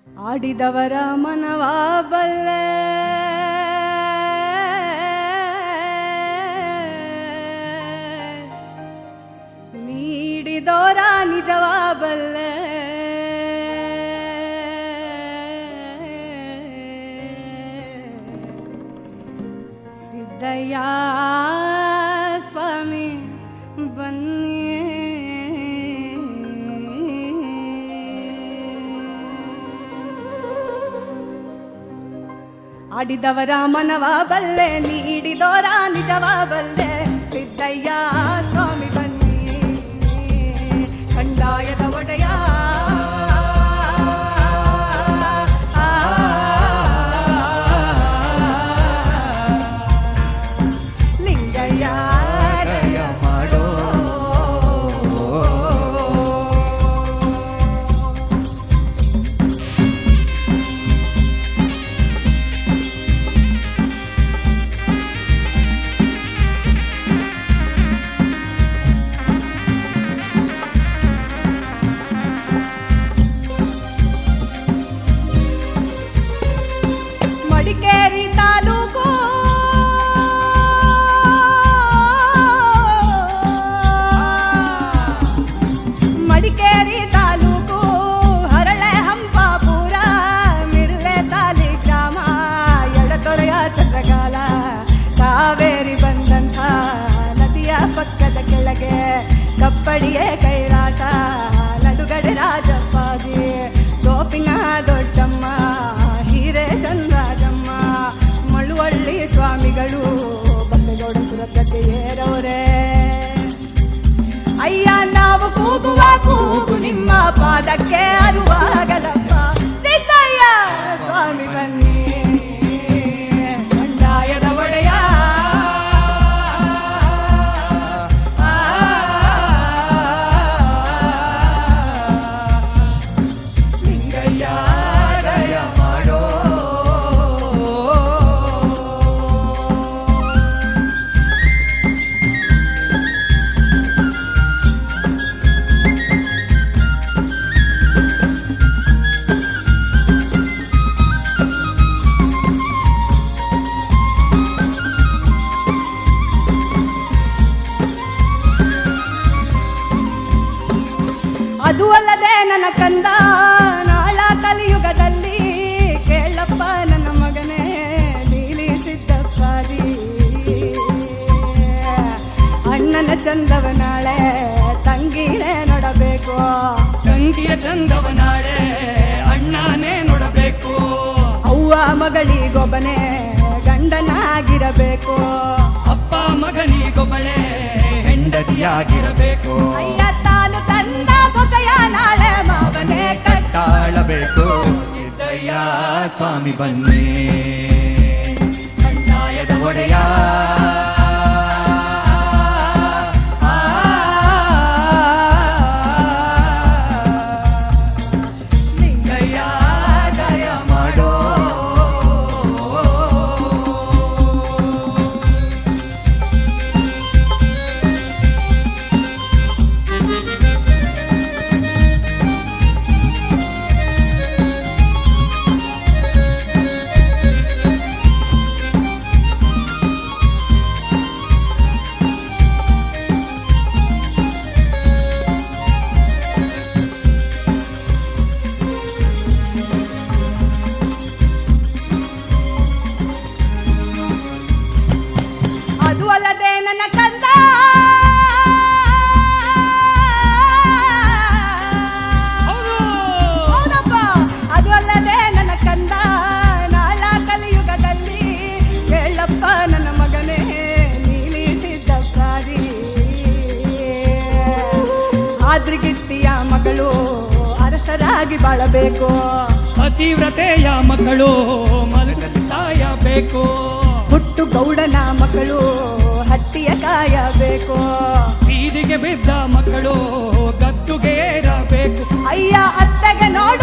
ಆಡಿದವರ ಮನವ ಬಲ್ಲೆ ನೀಡಿದವರ ನಿಜವ ಬಲ್ಲೆ ಸಿದ್ದಯ್ಯ ಸ್ವಾಮಿ ಬನ್ನಿ ಆಡಿದವರ ಮನವ ಬಲ್ಲೆ ನೀಡಿದವರ ನಿಜವ ಬಲ್ಲೆ ಸಿದ್ದಯ್ಯ ಸ್ವಾಮಿ ಬನ್ನಿ ಕಂದಾಯದ ಒಡೆಯ ಲಿಂಗಯ್ಯ ಮಾಡೋ ಮಡಿಕೇರಿ ತಾಲೂಕು ಮಡಿಕೇರಿ ತಾಲೂಕು ಹರಳೆ ಹಂಪಾಪುರ ಮಿರ್ಲೆ ತಾಲಿ ಗ್ರಾಮ ಎಡತೊರೆಯ ಚಂದ್ರಗಾಲ ಕಾವೇರಿ ಬಂದಂಥ ನದಿಯ ಪಕ್ಕದ ಕೆಳಗೆ ಕಪ್ಪಡಿಯೇ ಕೈರಾಟ ನಡುಗಡೆ ರಾಜಪ್ಪಾಜಿ ಗೋಪಿನ ದೊಡ್ಡಮ್ಮ ಹೀರೆ ಚಂದ್ರಾಜಮ್ಮ ಮಳುವಳ್ಳಿ ಸ್ವಾಮಿಗಳು ಬಸಗೌಡಪುರ ಗದ್ದೆಯೇರವ್ರೆ ಅಯ್ಯ ನಾವು ಕೂಗುವ ಕೂಗು ನಿಮ್ಮ ಪಾದಕ್ಕೆ ಅರುವಾಗಲಪ್ಪ ಸಿದ್ದಯ್ಯ ಸ್ವಾಮಿ ಬನ್ನಿ ಕಂದಾಯದ ಒಡೆಯ ಲಿಂಗಯ್ಯ ದಯ ಮಾಡೋ ಅದು ಅಲ್ಲದೆ ನನ್ನ ಕಂದ ನಾಳ ಕಲಿಯುಗದಲ್ಲಿ ಕೇಳಪ್ಪ ನನ್ನ ಮಗನೇ ನೀಲಿ ಸಿದ್ದಪ್ಪಾದಿ ಅಣ್ಣನ ಚಂದವ ನಾಳೆ ತಂಗಿನೇ ನೋಡಬೇಕು ತಂಗಿಯ ಚಂದವ ನಾಳೆ ಅಣ್ಣನೇ ನೋಡಬೇಕು ಅವ್ವ ಮಗಳಿಗೊಬ್ಬನೇ ಗಂಡನಾಗಿರಬೇಕು ಅಪ್ಪ ಮಗನಿಗೊಬ್ಬಳೆ ಹೆಂಡತಿಯಾಗಿರಬೇಕು ಅಯ್ಯ ತಾನು ತನ್ನ ಸೊಸೆಯ ನಾಳೆ ಮಾವನೇ ತಾಳಬೇಕು ಸಿದ್ದಯ್ಯ ಸ್ವಾಮಿ ಬನ್ನಿ ಕಂದಾಯದ ಒಡೆಯ ಲಿಂಗಯ್ಯ ದಯ ಮಾಡೋ ಅದು ಅಲ್ಲದೆ ನನ್ನ ಕಂದ ಹೌದಪ್ಪ ಅದು ಅಲ್ಲದೆ ನನ್ನ ಕಂದ ನಾಳ ಕಲಿಯುಗದಲ್ಲಿ ಹೇಳಪ್ಪ ನನ್ನ ಮಗನೇ ನೀಲಿ ಸಿದ್ದಪ್ಪಾದಿ ಆದ್ರಿಗಿತ್ತಿಯ ಮಗಳು ಅರಸರಾಗಿ ಬಾಳಬೇಕು ಪತಿವ್ರತೆಯ ಮಕ್ಕಳು ಮಲಗಲಿ ಸಾಯಬೇಕು ಹುಟ್ಟು ಗೌಡನ ಮಕ್ಕಳು ಹಟ್ಟಿಯ ಕಾಯಬೇಕು ಬೀದಿಗೆ ಬಿದ್ದ ಮಕ್ಕಳು ಗದ್ದುಗೆ ಏರಬೇಕು ಅಯ್ಯ ಅತ್ತಗೆ ನೋಡಿ